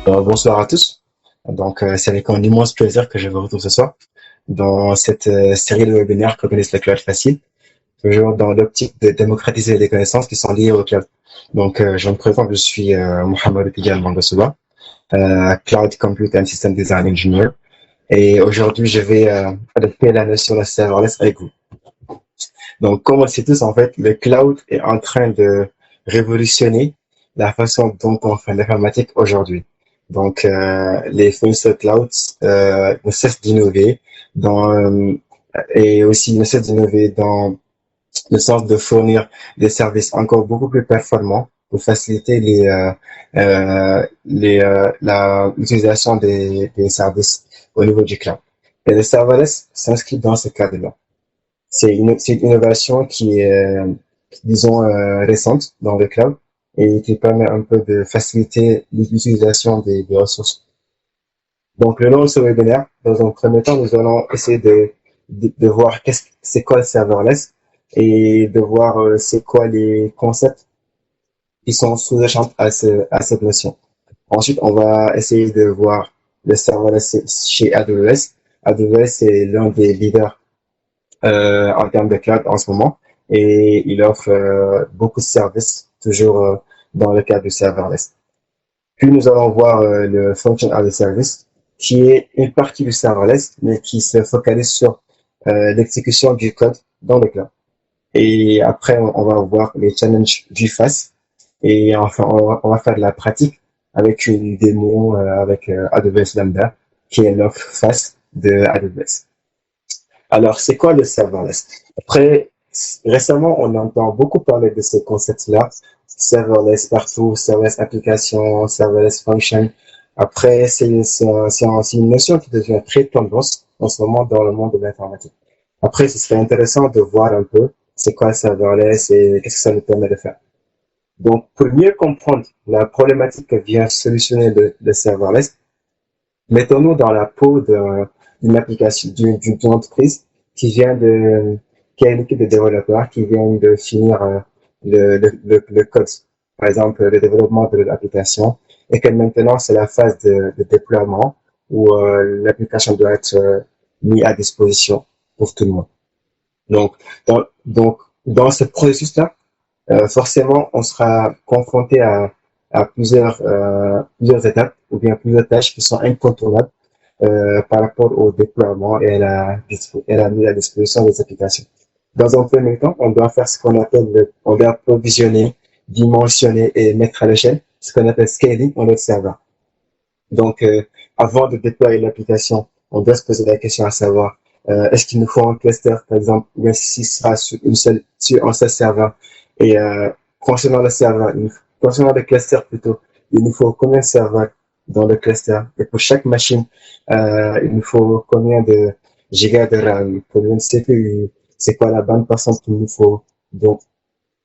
Bonsoir à tous. C'est avec un immense plaisir que je vous retrouve ce soir dans cette série de webinaires qu'organise le Cloud Facile, toujours dans l'optique de démocratiser les connaissances qui sont liées au cloud. Je me présente, je suis Mohamed Pigal Mangosouba, Cloud Compute and System Design Engineer. Et aujourd'hui, je vais adopter la notion de serverless avec vous. Donc, comme on le sait tous, en fait, le cloud est en train de révolutionner la façon dont on fait l'informatique aujourd'hui. Les fournisseurs cloud ne cessent d'innover dans, et aussi ne cessent d'innover dans le sens de fournir des services encore beaucoup plus performants pour faciliter l'utilisation des services au niveau du cloud. Et le serverless s'inscrit dans ce cadre-là. C'est une innovation qui est, disons, récente dans le cloud et qui permet un peu de faciliter l'utilisation des ressources. Donc, le long de ce webinaire, dans un premier temps, nous allons essayer de voir c'est quoi le serverless et de voir c'est quoi les concepts qui sont sous-jacents à cette notion. Ensuite, on va essayer de voir le serverless chez AWS. AWS est l'un des leaders en termes de cloud en ce moment et il offre beaucoup de services toujours dans le cadre du serverless. Puis nous allons voir le function as a service qui est une partie du serverless mais qui se focalise sur l'exécution du code dans le cloud. Et après on va voir les challenges du FAS et enfin on va faire de la pratique avec une démo avec AWS Lambda qui est l'offre FAS de AWS. Alors, c'est quoi le serverless? Après, récemment, on entend beaucoup parler de ce concept-là. Serverless partout, serverless application, serverless function. Après, c'est une notion qui devient très tendance en ce moment dans le monde de l'informatique. Après, ce serait intéressant de voir un peu c'est quoi le serverless et qu'est-ce que ça nous permet de faire. Donc, pour mieux comprendre la problématique que vient solutionner le serverless, mettons-nous dans la peau d'une application, d'une entreprise qui a une équipe de développeurs qui vient de finir le code, par exemple le développement de l'application, et que maintenant c'est la phase de déploiement où l'application doit être mise à disposition pour tout le monde. Dans ce processus-là, forcément, on sera confronté à plusieurs étapes ou bien plusieurs tâches qui sont incontournables par rapport au déploiement et à la mise à disposition des applications. Dans un premier temps, on doit faire ce qu'on appelle on doit provisionner, dimensionner et mettre à l'échelle ce qu'on appelle scaling en notre serveur. Donc, avant de déployer l'application, on doit se poser la question à savoir est-ce qu'il nous faut un cluster, par exemple, ou bien si ce sera sur un seul serveur. Et concernant le cluster plutôt, il nous faut combien de serveurs dans le cluster. Et pour chaque machine, il nous faut combien de gigas de RAM, combien de CPU, c'est quoi la bande passante qu'il nous faut. Donc,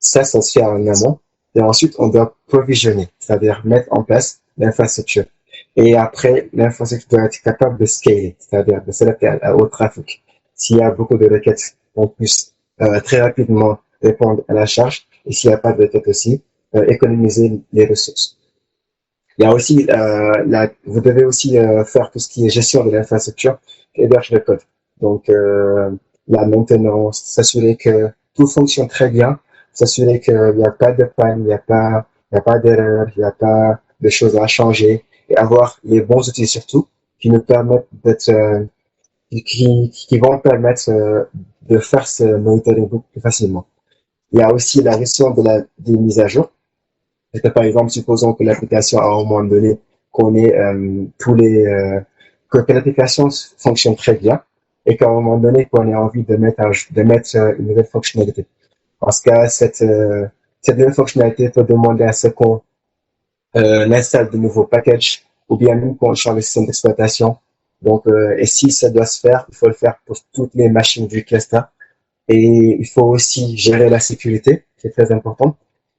ça se fait en amont. Et ensuite, on doit provisionner, c'est-à-dire mettre en place l'infrastructure. Et après, l'infrastructure doit être capable de scaler, c'est-à-dire de s'adapter au trafic. S'il y a beaucoup de requêtes, on puisse très rapidement répondre à la charge. Et s'il n'y a pas de requêtes aussi, économiser les ressources. Il y a aussi, vous devez aussi faire tout ce qui est gestion de l'infrastructure qui héberge le code. Donc, la maintenance, s'assurer que tout fonctionne très bien, s'assurer qu'il n'y a pas de panne, il n'y a pas d'erreur, il n'y a pas de choses à changer, et avoir les bons outils surtout qui nous permettent qui vont permettre de faire ce monitoring beaucoup plus facilement. Il y a aussi la gestion des mises à jour. Parce que, par exemple, supposons que l'application, à un moment donné, connaît que l'application fonctionne très bien et qu'à un moment donné, qu'on ait envie de mettre une nouvelle fonctionnalité. Parce que cette nouvelle fonctionnalité peut demander à ce qu'on installe de nouveaux packages ou bien même qu'on change le système d'exploitation. Donc, et si ça doit se faire, il faut le faire pour toutes les machines du cluster. Et il faut aussi gérer la sécurité, qui est très important.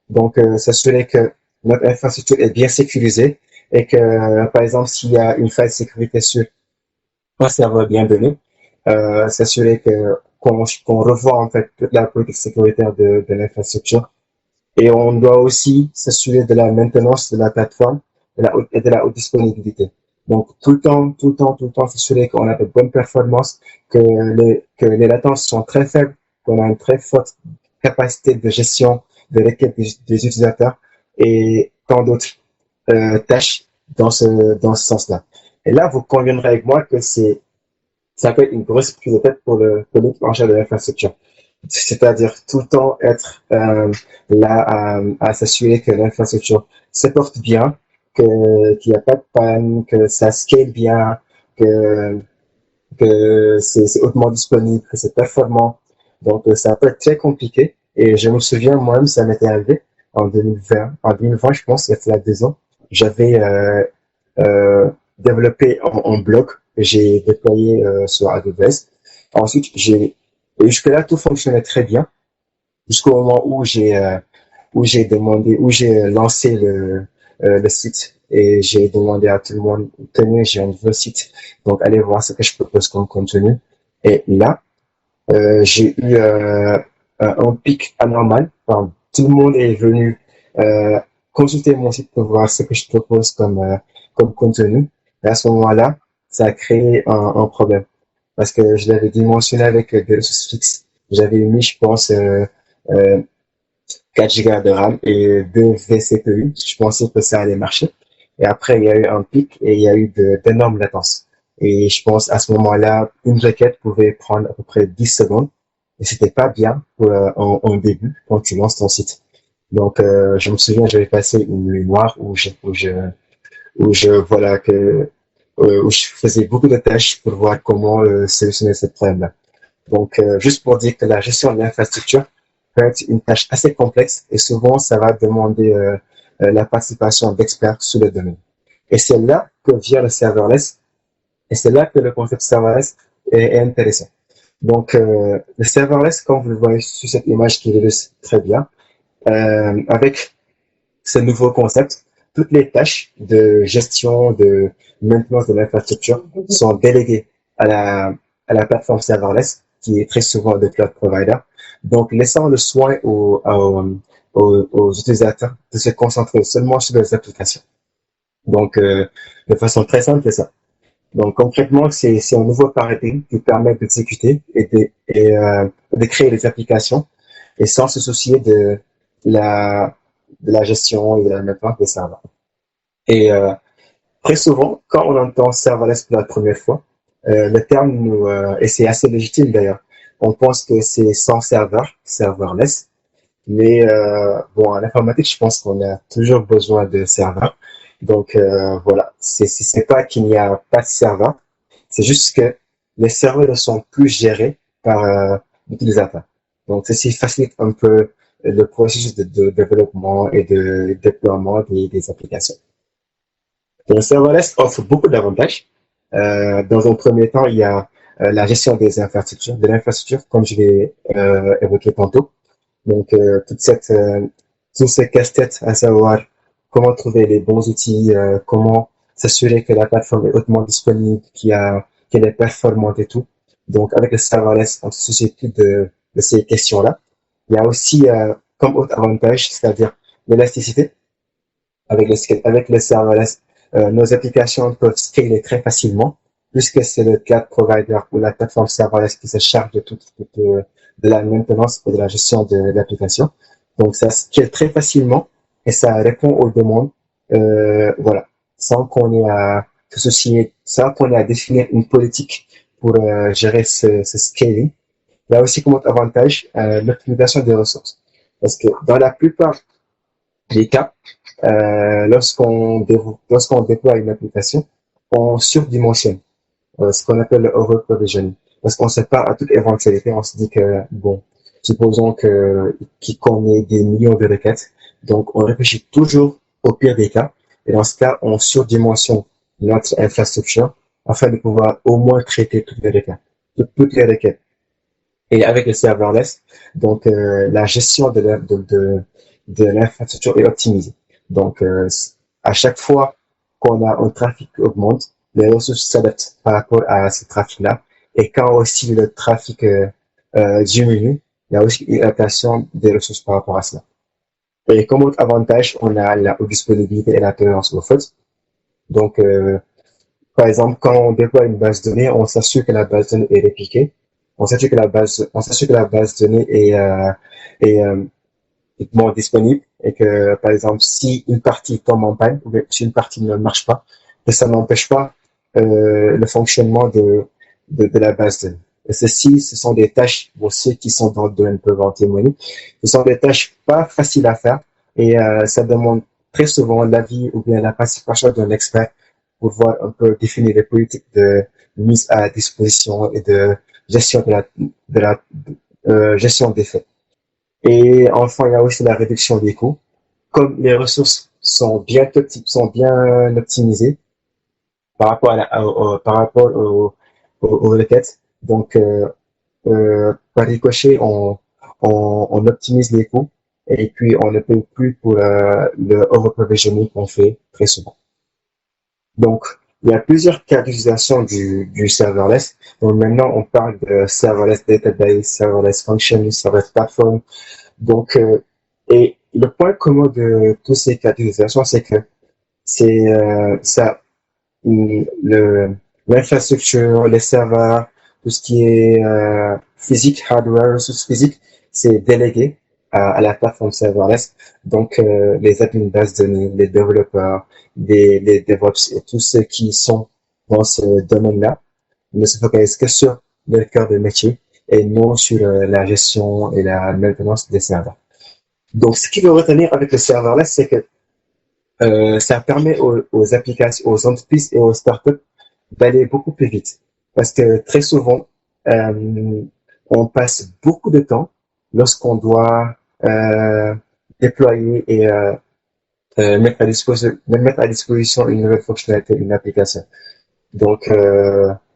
Donc, s'assurer que notre infrastructure est bien sécurisée et que, par exemple, s'il y a une faille de sécurité sur un serveur bien donné, s'assurer qu'on revoit en fait toute la politique sécuritaire de l'infrastructure. Et on doit aussi s'assurer de la maintenance de la plateforme et de la haute disponibilité. Donc, tout le temps, s'assurer qu'on a de bonnes performances, que les latences sont très faibles, qu'on a une très forte capacité de gestion de requêtes des utilisateurs et tant d'autres tâches dans ce sens-là. Et là, vous conviendrez avec moi que ça peut être une grosse prise de tête pour l'équipe en charge de l'infrastructure. C'est-à-dire tout le temps être là à s'assurer que l'infrastructure se porte bien, qu'il n'y a pas de panne, que ça scale bien, que, que c'est hautement disponible, que c'est performant. Donc ça peut être très compliqué. Et je me souviens, moi-même, ça m'était arrivé en 2020. En 2020, je pense, il y a 2 ans, j'avais développé en bloc, j'ai déployé sur AWS. Ensuite, et jusque-là, tout fonctionnait très bien, jusqu'au moment où j'ai lancé le site et j'ai demandé à tout le monde, tenez, j'ai un nouveau site, donc allez voir ce que je propose comme contenu. Et là, j'ai eu un pic anormal. Enfin, tout le monde est venu consulter mon site pour voir ce que je propose comme contenu. Et à ce moment-là, ça a créé un problème. Parce que je l'avais dimensionné avec des ressources fixes. J'avais mis, je pense, euh, 4 Go de RAM et 2 vCPU. Je pensais que ça allait marcher. Et après, il y a eu un pic et il y a eu d'énormes latences. Et je pense à ce moment-là, une requête pouvait prendre à peu près 10 secondes. Et c'était pas bien pour, en début quand tu lances ton site. Donc, je me souviens, j'avais passé une nuit noire voilà, où je faisais beaucoup de tâches pour voir comment solutionner ce problème-là. Donc, juste pour dire que la gestion de l'infrastructure peut être une tâche assez complexe et souvent, ça va demander la participation d'experts sur le domaine. Et c'est là que vient le serverless et c'est là que le concept serverless est intéressant. Donc, le serverless, comme vous le voyez sur cette image qui illustre très bien, avec ce nouveau concept, toutes les tâches de gestion, de maintenance de l'infrastructure sont déléguées à la plateforme serverless, qui est très souvent le cloud provider. Donc, laissant le soin aux utilisateurs de se concentrer seulement sur les applications. Donc, de façon très simple, c'est ça. Donc, concrètement, c'est un nouveau paradigme qui permet d'exécuter de créer des applications et sans se soucier la, de la gestion et de la maintenance des serveurs. Et très souvent, quand on entend serverless pour la première fois, le terme et c'est assez légitime d'ailleurs, on pense que c'est sans serveur, serverless, mais bon, en informatique, je pense qu'on a toujours besoin de serveurs. Donc voilà, c'est pas qu'il n'y a pas de serveur, c'est juste que les serveurs ne sont plus gérés par l'utilisateur. Donc ceci facilite un peu le processus de développement et de déploiement des applications. Le serverless offre beaucoup d'avantages. Dans un premier temps, il y a la gestion de l'infrastructure, comme je l'ai évoqué tantôt. Donc, tout ce casse-tête à savoir comment trouver les bons outils, comment s'assurer que la plateforme est hautement disponible, qu'elle est performante et tout. Donc, avec le serverless, on se soucie plus de ces questions-là. Il y a aussi, comme autre avantage, c'est-à-dire l'élasticité. Avec le serverless, nos applications peuvent scaler très facilement, puisque c'est le cloud provider ou la plateforme serverless qui se charge de la maintenance et de la gestion de l'application. Donc, ça scale très facilement et ça répond aux demandes, voilà, sans qu'on ait à se soucier, sans qu'on ait à définir une politique pour gérer ce scaling. Il y a aussi comme autre avantage l'optimisation des ressources. Parce que dans la plupart des cas, lorsqu'on déploie une application, on surdimensionne, ce qu'on appelle le overprovisioning. Parce qu'on ne sait pas à toute éventualité, on se dit que, bon, supposons qu'on ait des millions de requêtes, donc on réfléchit toujours au pire des cas, et dans ce cas, on surdimensionne notre infrastructure afin de pouvoir au moins traiter toutes les requêtes. Et avec le serverless, donc la gestion de l'infrastructure est optimisée. Donc à chaque fois qu'on a un trafic qui augmente, les ressources s'adaptent par rapport à ce trafic-là. Et quand aussi le trafic diminue, il y a aussi une adaptation des ressources par rapport à cela. Et comme autre avantage, on a la haute disponibilité et la tolérance aux fautes. Donc, par exemple, quand on déploie une base de données, on s'assure que la base de données est répliquée. On s'assure que la base de données est bon, disponible et que, par exemple, si une partie tombe en panne ou si une partie ne marche pas, que ça n'empêche pas le fonctionnement de la base de données. Et ceci, ce sont des tâches, bon, ceux qui sont dans le domaine peuvent en témoigner, ce sont des tâches pas faciles à faire et ça demande très souvent l'avis ou bien la participation d'un expert pour voir un peu définir les politiques de mise à disposition et de gestion de la gestion des faits. Et enfin, il y a aussi la réduction des coûts. Comme les ressources sont bien optimisées par rapport par rapport aux requêtes, donc par ricochet, on optimise les coûts et puis on ne paye plus pour le overprovisioning qu'on fait très souvent. Donc, il y a plusieurs cas d'utilisation du serverless. Donc maintenant, on parle de serverless database, serverless function, serverless platform. Donc, et le point commun de tous ces cas d'utilisation, c'est que c'est ça, le l'infrastructure, les serveurs, tout ce qui est physique, hardware, ressources physiques, c'est délégué à la plateforme serverless. Donc, les admins de base de données, les développeurs, les DevOps et tous ceux qui sont dans ce domaine-là ne se focalisent que sur leur cœur de métier et non sur la gestion et la maintenance des serveurs. Donc, ce qu'il faut retenir avec le serverless, c'est que ça permet aux applications, aux entreprises et aux startups d'aller beaucoup plus vite. Parce que très souvent, euh, on passe beaucoup de temps lorsqu'on doit déployer et mettre à disposition une nouvelle fonctionnalité, une application. Donc,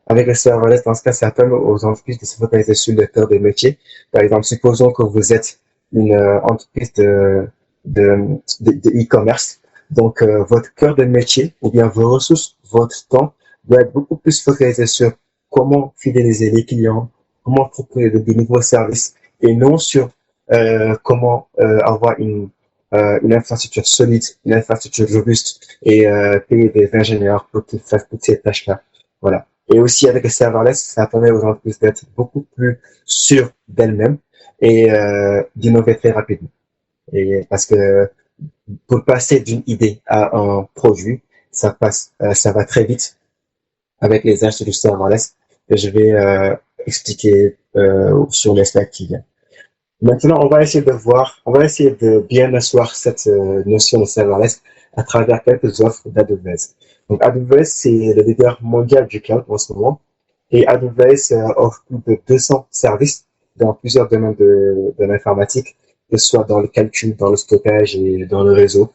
avec le serverless, dans ce cas, ça permet aux entreprises de se focaliser sur le cœur des métiers. Par exemple, supposons que vous êtes une entreprise de e-commerce. Donc, votre cœur de métier ou bien vos ressources, votre temps doit être beaucoup plus focalisé sur comment fidéliser les clients, comment proposer de nouveaux services et non sur comment avoir une infrastructure solide, une infrastructure robuste et payer des ingénieurs pour faire toutes ces tâches-là. Voilà. Et aussi avec le serverless, ça permet aux entreprises d'être beaucoup plus sûres d'elles-mêmes et d'innover très rapidement. Et parce que pour passer d'une idée à un produit, ça va très vite avec les astuces du serverless que je vais expliquer sur les slides qui viennent. Maintenant, on va essayer de bien asseoir cette notion de serverless à travers quelques offres d'AWS. Donc, AWS, c'est le leader mondial du cloud en ce moment. Et AWS offre plus de 200 services dans plusieurs domaines de l'informatique, que ce soit dans le calcul, dans le stockage et dans le réseau.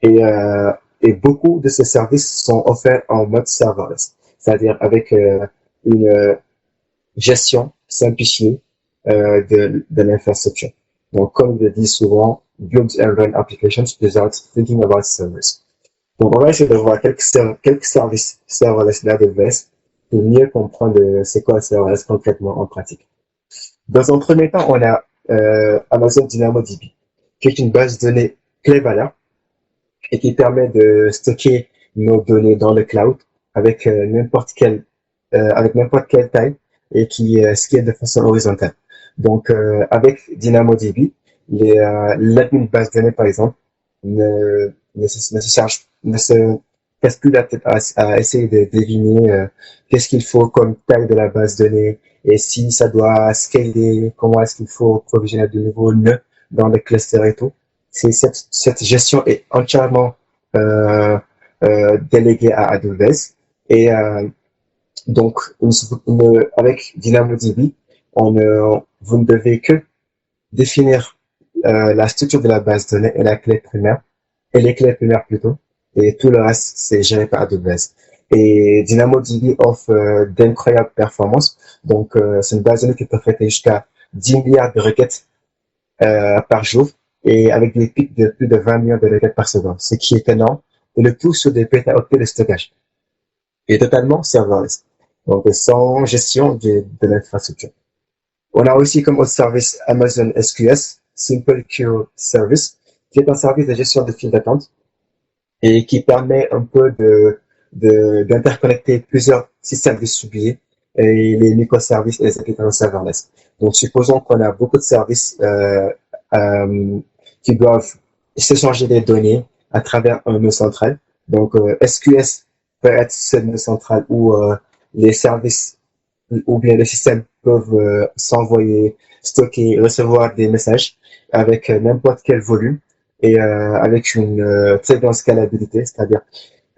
Et beaucoup de ces services sont offerts en mode serverless, c'est-à-dire avec une gestion simplifiée de l'infrastructure. Donc, comme je le dis souvent, build and run applications without thinking about servers. Donc, on va essayer de voir quelques services serverless d'AWS pour mieux comprendre c'est quoi le serverless concrètement en pratique. Dans un premier temps, on a Amazon DynamoDB, qui est une base de données clé-valeur et qui permet de stocker nos données dans le cloud avec avec n'importe quelle taille et qui scale de façon horizontale. Donc, avec DynamoDB, l'admin base de données, par exemple, ne se casse plus la tête à essayer de deviner qu'est-ce qu'il faut comme taille de la base de données et si ça doit scaler, comment est-ce qu'il faut provisionner de nouveaux nœuds dans le cluster et tout. Cette gestion est entièrement déléguée à AWS et donc avec DynamoDB, vous ne devez que définir la structure de la base de données et la clé primaire, et les clés primaires plutôt, et tout le reste, c'est géré par AWS. Et DynamoDB offre d'incroyables performances. Donc, c'est une base de données qui peut traiter jusqu'à 10 milliards de requêtes par jour et avec des pics de plus de 20 millions de requêtes par seconde, ce qui est énorme. Et le tout sur des pétaoctets de stockage. Et totalement serverless. Donc, sans gestion de l'infrastructure. On a aussi comme autre service Amazon SQS, Simple Queue Service, qui est un service de gestion de file d'attente et qui permet un peu d'interconnecter plusieurs systèmes distribués et les microservices et les applications serverless. Donc, supposons qu'on a beaucoup de services qui doivent s'échanger des données à travers un nœud central. Donc, SQS peut être ce nœud central où les services ou bien les systèmes peuvent s'envoyer, stocker, recevoir des messages avec n'importe quel volume et avec une très grande scalabilité, c'est-à-dire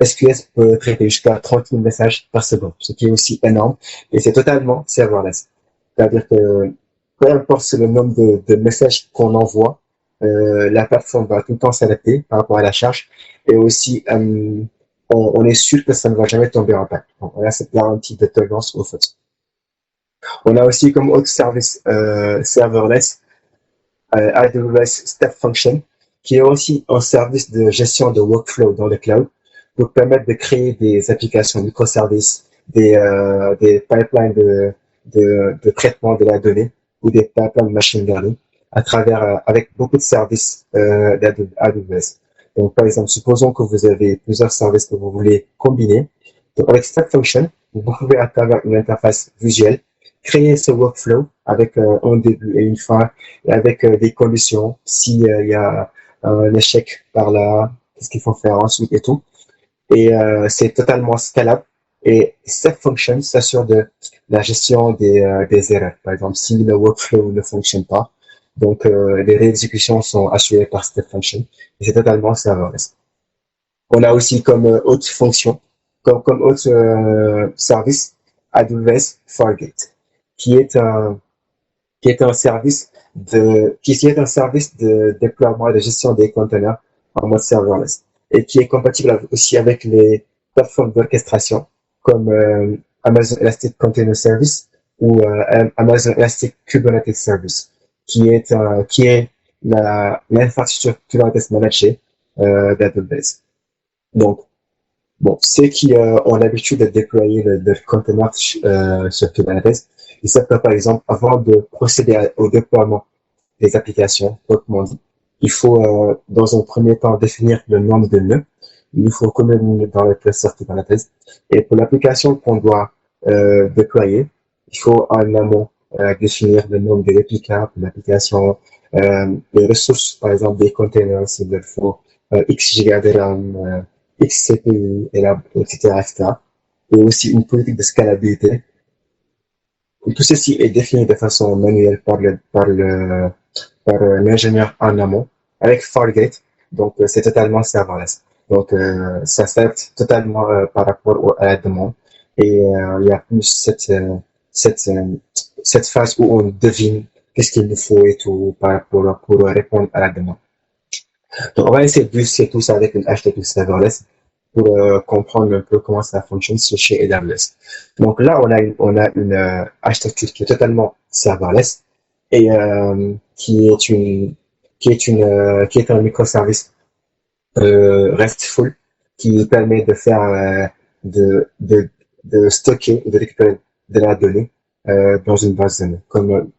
SQS peut traiter jusqu'à 30 000 messages par seconde, ce qui est aussi énorme et c'est totalement serverless. C'est-à-dire que peu importe le nombre de messages qu'on envoie, la plateforme va tout le temps s'adapter par rapport à la charge et aussi on est sûr que ça ne va jamais tomber en panne. Donc, on a cette garantie de tolérance aux fautes. On a aussi comme autre service serverless AWS Step Function, qui est aussi un service de gestion de workflow dans le cloud pour permettre de créer des applications microservices, des pipelines de traitement de la donnée ou des pipelines de machine learning à travers, avec beaucoup de services d'AWS. Donc, par exemple, supposons que vous avez plusieurs services que vous voulez combiner. Donc, avec Step Function, vous pouvez, à travers une interface visuelle, créer ce workflow avec un début et une fin, et avec des conditions, s'il y a un échec par là, qu'est-ce qu'il faut faire ensuite et tout. Et c'est totalement scalable. Et Step Function s'assure de la gestion des erreurs. Par exemple, si le workflow ne fonctionne pas, donc les réexécutions sont assurées par Step Function. Et c'est totalement serverless. On a aussi comme autre fonction, comme autre service, AWS Fargate, qui est un qui est un service de déploiement et de gestion des conteneurs en mode serverless et qui est compatible aussi avec les plateformes d'orchestration comme Amazon Elastic Container Service ou Amazon Elastic Kubernetes Service, qui est l'infrastructure Kubernetes managée d'AWS. Donc, bon, ceux qui ont l'habitude de déployer le container sur Kubernetes, ils savent que, par exemple, avant de procéder au déploiement des applications, proprement dit, il faut, dans un premier temps, définir le nombre de nœuds. Il faut combien de nœuds dans le cluster Kubernetes. Et pour l'application qu'on doit déployer, il faut en amont définir le nombre de réplicas pour l'application, les ressources, par exemple, des containers, s'il le faut, X giga de RAM, X CPU, etc., etc. Et aussi une politique de scalabilité. Et tout ceci est défini de façon manuelle par l'ingénieur en amont avec Fargate. Donc, c'est totalement serverless. Donc, ça s'adapte totalement par rapport à la demande. Et il y a plus cette, cette phase où on devine qu'est-ce qu'il nous faut et tout pour répondre à la demande. Donc, on va essayer de booster tout ça avec une architecture serverless pour comprendre un peu comment ça fonctionne chez AWS. Donc là, on a une architecture qui est totalement serverless et qui est un microservice RESTful qui permet de faire de stocker ou de récupérer de la donnée dans une base de données,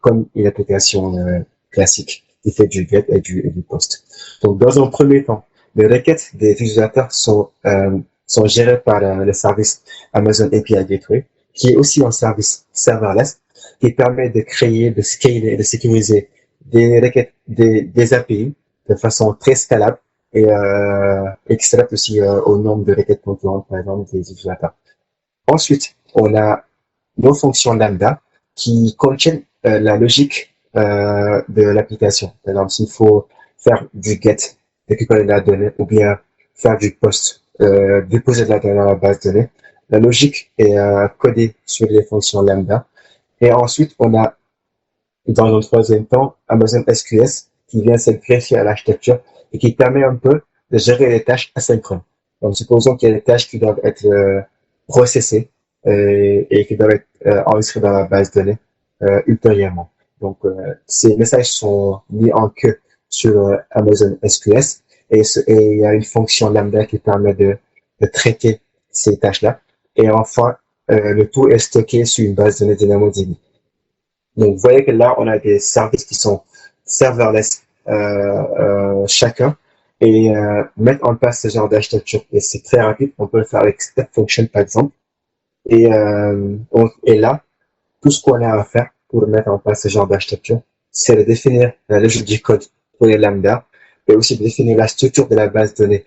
comme une application classique qui fait du get et du post. Donc dans un premier temps, les requêtes des utilisateurs sont gérées par le service Amazon API Gateway, qui est aussi un service serverless qui permet de créer, de scaler et de sécuriser des requêtes, des API de façon très scalable et qui s'adapte aussi au nombre de requêtes concurrentes, par exemple, des utilisateurs. Ensuite, on a nos fonctions lambda qui contiennent la logique de l'application. Par exemple, s'il faut faire du get, récupérer la donnée, ou bien faire du post, déposer de la donnée dans la base de données, la logique est codée sur les fonctions lambda. Et ensuite, on a, dans un troisième temps, Amazon SQS qui vient se greffer à l'architecture et qui permet un peu de gérer les tâches asynchrones. Donc, supposons qu'il y a des tâches qui doivent être processées et qui doivent être enregistrées dans la base de données ultérieurement. Donc, ces messages sont mis en queue sur Amazon SQS et il y a une fonction lambda qui permet de traiter ces tâches-là. Et enfin, le tout est stocké sur une base de données DynamoDB. Donc, vous voyez que là, on a des services qui sont serverless chacun et mettre en place ce genre d'architecture. Et c'est très rapide. On peut le faire avec Step Function, par exemple. Et là, tout ce qu'on a à faire pour mettre en place ce genre d'architecture, c'est de définir la logique du code pour les lambda et aussi de définir la structure de la base de données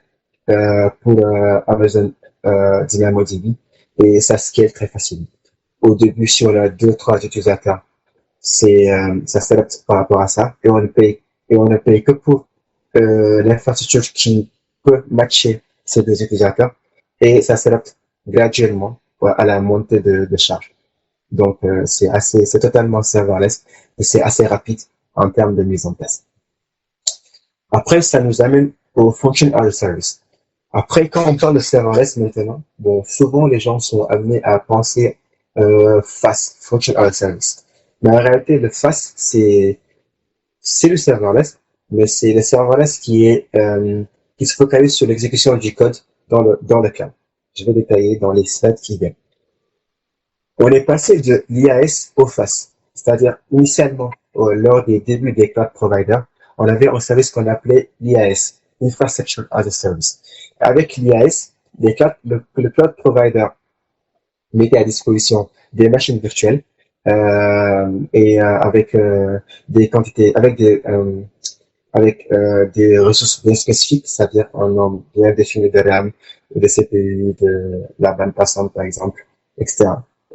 pour Amazon DynamoDB. Et ça scale très facilement. Au début, si on a deux, trois utilisateurs, ça s'adapte par rapport à ça et on ne paye que pour l'infrastructure qui peut matcher ces deux utilisateurs et ça s'adapte graduellement à la montée de charge. Donc c'est totalement serverless et c'est assez rapide en termes de mise en place. Après, ça nous amène au function as a service. Après, quand on parle de serverless maintenant, bon, souvent les gens sont amenés à penser FAS, function as a service. Mais en réalité, le FAS, c'est le serverless, mais c'est le serverless qui se focalise sur l'exécution du code dans le cloud. Je vais détailler dans les slides qui viennent. On est passé de l'IAS au FAS, c'est-à-dire initialement, lors des débuts des cloud providers, on avait un service qu'on appelait l'IAS, Infrastructure as a Service. Avec l'IAS, le cloud provider mettait à disposition des machines virtuelles avec des quantités, avec des ressources bien spécifiques, c'est-à-dire un nombre bien défini de RAM, de CPU, de la bande passante par exemple, etc.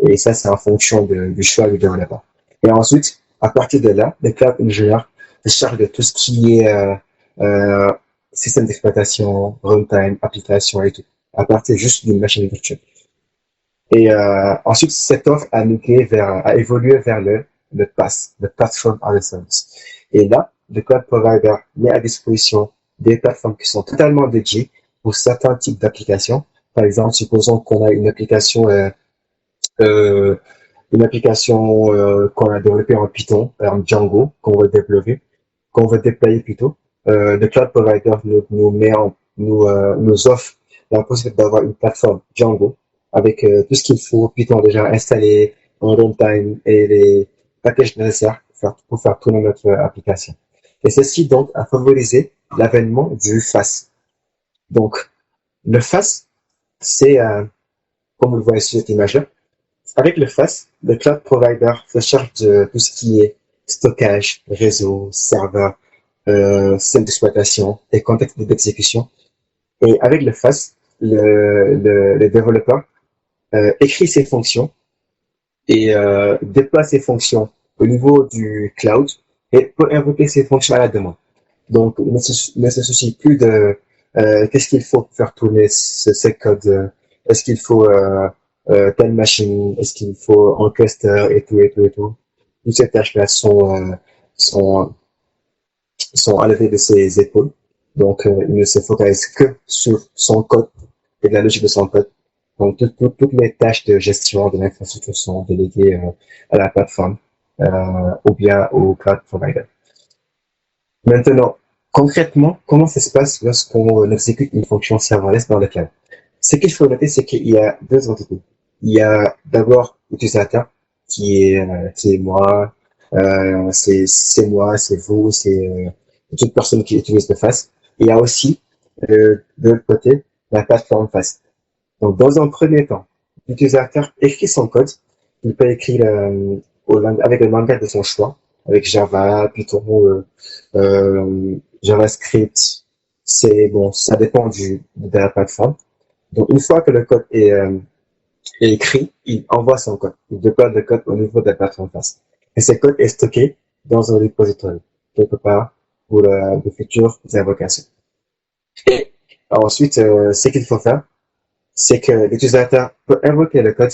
Et ça, c'est en fonction du choix du développeur. Et ensuite, à partir de là, le cloud engineer se charge de tout ce qui est euh, système d'exploitation, runtime, application et tout, à partir juste d'une machine virtuelle. Et ensuite, cette offre a évolué vers le PaaS, le Platform as a Service. Et là, le cloud provider met à disposition des plateformes qui sont totalement dédiées pour certains types d'applications. Par exemple, supposons qu'on a euh, une application qu'on a développée en Python, en Django, qu'on veut déployer plutôt. Le cloud provider nous offre la possibilité d'avoir une plateforme Django avec tout ce qu'il faut, Python déjà installé en runtime et les packages nécessaires pour faire tourner notre application. Et ceci donc a favorisé l'avènement du FAS. Donc, le FAS, c'est, comme vous le voyez sur cette image-là, avec le FAS, le cloud provider se charge de tout ce qui est stockage, réseau, serveur, système d'exploitation et contexte d'exécution. Et avec le FAS, le développeur écrit ses fonctions et déploie ses fonctions au niveau du cloud et peut invoquer ses fonctions à la demande. Donc, ne se soucie plus de qu'est-ce qu'il faut pour faire tourner ce code. Est-ce qu'il faut telle machine? Est-ce qu'il faut un cluster et tout et tout et tout? Toutes ces tâches-là sont, sont enlevées de ses épaules. Donc, il ne se focalise que sur son code et la logique de son code. Donc, toutes les tâches de gestion de l'infrastructure sont déléguées à la plateforme ou bien au cloud provider. Maintenant, concrètement, comment ça se passe lorsqu'on exécute une fonction serverless dans le cloud? Ce qu'il faut noter, c'est qu'il y a deux entités. Il y a d'abord l'utilisateur qui est moi, c'est moi, c'est vous, c'est toute personne qui utilise le FAS. Il y a aussi de l'autre côté la plateforme FAS. Donc, dans un premier temps, l'utilisateur écrit son code. Il peut écrire avec le langage de son choix, avec Java, Python, JavaScript. C'est bon, ça dépend de la plateforme. Donc, une fois que le code est écrit, il envoie son code. Il déploie le code au niveau de la plateforme FAS. Et ce code est stocké dans un repository, quelque part, pour de futures invocations. Et ensuite, ce qu'il faut faire, c'est que l'utilisateur peut invoquer le code.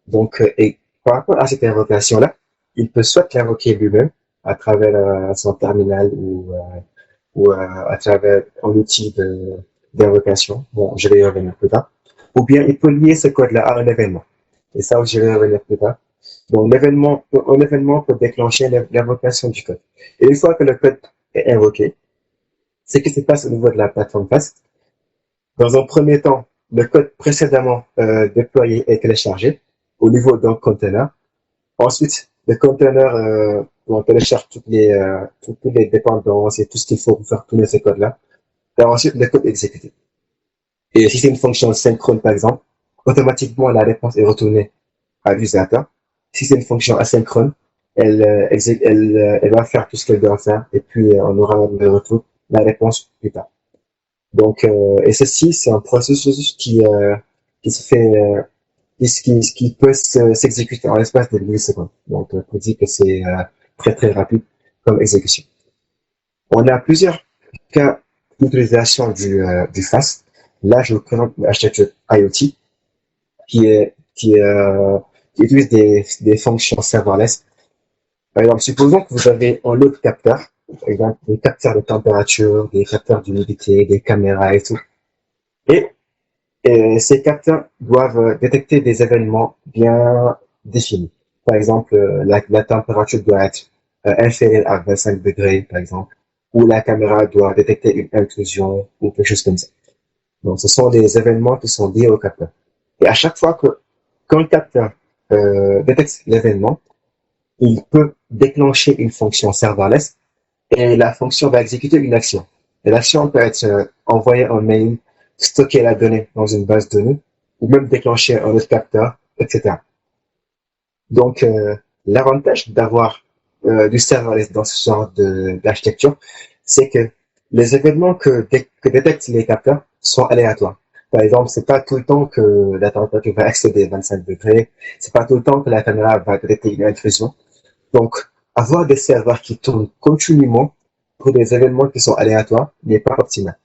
Donc, et par rapport à cette invocation-là, il peut soit l'invoquer lui-même à travers son terminal ou à travers un outil d'invocation. Bon, je vais y revenir plus tard. Ou bien il peut lier ce code-là à un événement. Et ça, je vais y revenir plus tard. Donc, un événement peut déclencher l'invocation du code. Et une fois que le code est invoqué, ce qui se passe au niveau de la plateforme FAS, dans un premier temps, le code précédemment déployé est téléchargé au niveau d'un container. Ensuite, le container, on télécharge toutes les dépendances et tout ce qu'il faut pour faire tourner ce code-là et ensuite le code est exécuté. Et si c'est une fonction synchrone, par exemple, automatiquement la réponse est retournée à l'utilisateur. Si c'est une fonction asynchrone, elle va faire tout ce qu'elle doit faire et puis on aura le retour, la réponse plus tard. Donc, et ceci, c'est un processus qui se fait, qui peut s'exécuter en l'espace de millisecondes. Donc, on dit que c'est très très rapide comme exécution. On a plusieurs cas d'utilisation du FAST. Là, je vous présente l'architecture IoT qui utilise des fonctions serverless. Par exemple, supposons que vous avez un lot de capteurs, par exemple des capteurs de température, des capteurs d'humidité, des caméras et tout. Et, ces capteurs doivent détecter des événements bien définis. Par exemple, la température doit être inférieure à 25 degrés, par exemple, ou la caméra doit détecter une intrusion ou quelque chose comme ça. Donc, ce sont des événements qui sont liés au capteur. Et à chaque fois que quand le capteur détecte l'événement, il peut déclencher une fonction serverless et la fonction va exécuter une action. Et l'action peut être envoyer un mail, stocker la donnée dans une base de données ou même déclencher un autre capteur, etc. Donc, l'avantage d'avoir du serverless dans ce genre d'architecture, c'est que les événements que détectent les capteurs sont aléatoires. Par exemple, c'est pas tout le temps que la température va excéder 25 degrés, c'est pas tout le temps que la caméra va détecter une intrusion. Donc, avoir des serveurs qui tournent continuellement pour des événements qui sont aléatoires n'est pas optimal.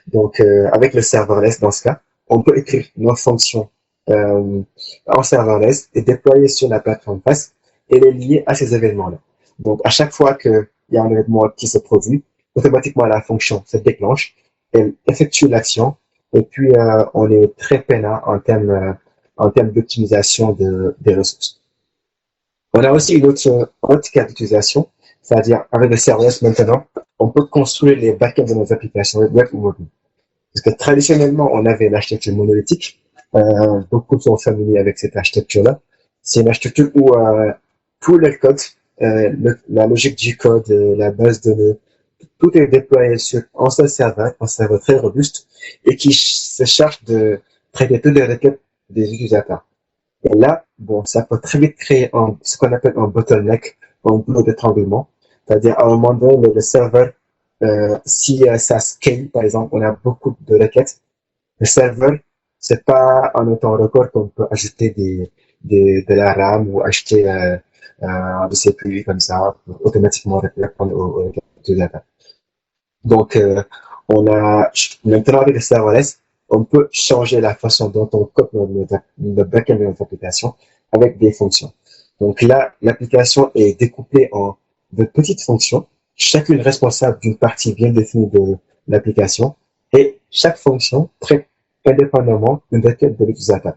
Donc, avec le serverless, dans ce cas, on peut écrire nos fonctions euh, en serverless et déployer sur la plateforme FAST et les lier à ces événements-là. Donc, à chaque fois qu'il y a un événement qui se produit, automatiquement la fonction se déclenche, elle effectue l'action et puis on est très peinard en termes d'optimisation des ressources. On a aussi une autre cas d'utilisation, c'est-à-dire avec le serverless maintenant, on peut construire les backends de nos applications web ou mobiles. Parce que traditionnellement, on avait l'architecture monolithique. Beaucoup sont familiers avec cette architecture-là. C'est une architecture où tout le code, la logique du code, la base de données, tout est déployé sur un seul serveur, un serveur très robuste, et qui se charge de traiter toutes les requêtes des utilisateurs. Et là, bon, ça peut très vite créer ce qu'on appelle un bottleneck, un goulot d'étranglement. C'est-à-dire, à un moment donné, le serveur, si ça scale, par exemple, on a beaucoup de requêtes, le serveur, c'est pas en temps record qu'on peut ajouter de la RAM ou acheter des CPU comme ça pour automatiquement répondre aux requêtes utilisateurs. Donc, on a maintenant avec le serverless, on peut changer la façon dont on code le backend de notre application avec des fonctions. Donc là, l'application est découpée en de petites fonctions, chacune responsable d'une partie bien définie de l'application, et chaque fonction traite indépendamment une requête de l'utilisateur.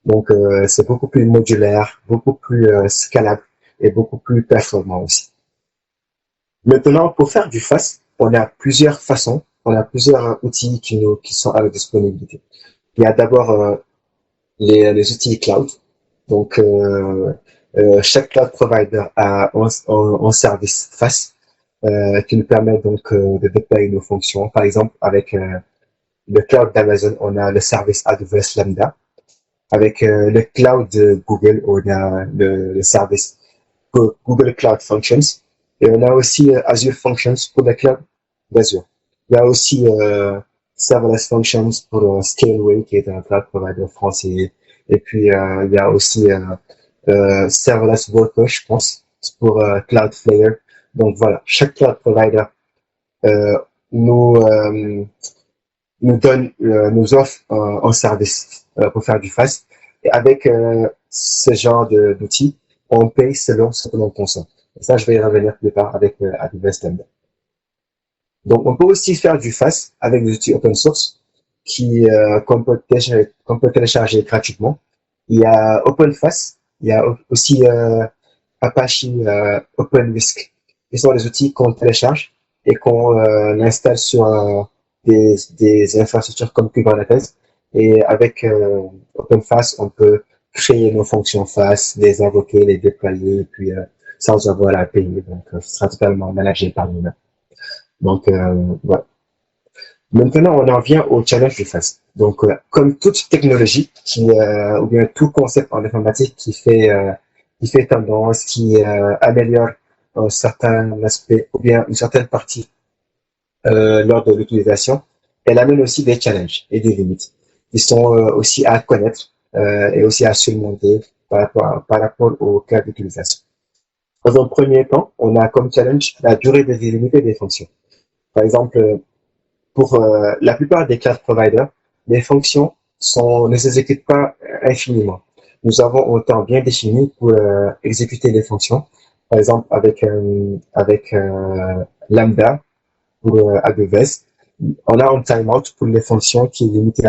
Donc c'est beaucoup plus modulaire, beaucoup plus scalable et beaucoup plus performant aussi. Maintenant, pour faire du FAST, on a plusieurs façons, on a plusieurs outils qui sont à la disponibilité. Il y a d'abord les outils cloud. Donc, chaque cloud provider a un service FAST qui nous permet donc de déployer nos fonctions. Par exemple, avec le cloud d'Amazon, on a le service AWS Lambda. Avec le cloud de Google, on a le service Google Cloud Functions. Et on a aussi Azure Functions pour le cloud d'Azure. Il y a aussi Serverless Functions pour Scaleway, qui est un cloud provider français. Et puis, il y a aussi Serverless Workers, je pense, pour Cloudflare. Donc voilà, chaque cloud provider euh, nous, nous offre un service pour faire du fast. Et avec ce genre d'outils, on paye selon ce que l'on consomme. Et ça, je vais y revenir plus tard avec AWS Lambda. Donc, on peut aussi faire du fast avec des outils open source qu'on peut télécharger gratuitement. Il y a OpenFast, il y a aussi Apache OpenWhisk. Ce sont des outils qu'on télécharge et qu'on installe sur des infrastructures comme Kubernetes. Et avec OpenFast, on peut créer nos fonctions FAST, les invoquer, les déployer, et puis sans avoir à payer. Donc, ce sera totalement managé par nous-mêmes. Donc, voilà. Maintenant, on en vient au challenge du FAST. Donc, comme toute technologie ou bien tout concept en informatique qui fait tendance, qui améliore un certain aspect ou bien une certaine partie lors de l'utilisation, elle amène aussi des challenges et des limites qui sont aussi à connaître et aussi à surmonter par rapport au cas d'utilisation. Dans un premier temps, on a comme challenge la durée de vie limitée des fonctions. Par exemple, pour la plupart des cloud providers, les fonctions ne s'exécutent pas infiniment. Nous avons un temps bien défini pour exécuter les fonctions. Par exemple, avec Lambda pour AWS, on a un timeout pour les fonctions qui est limité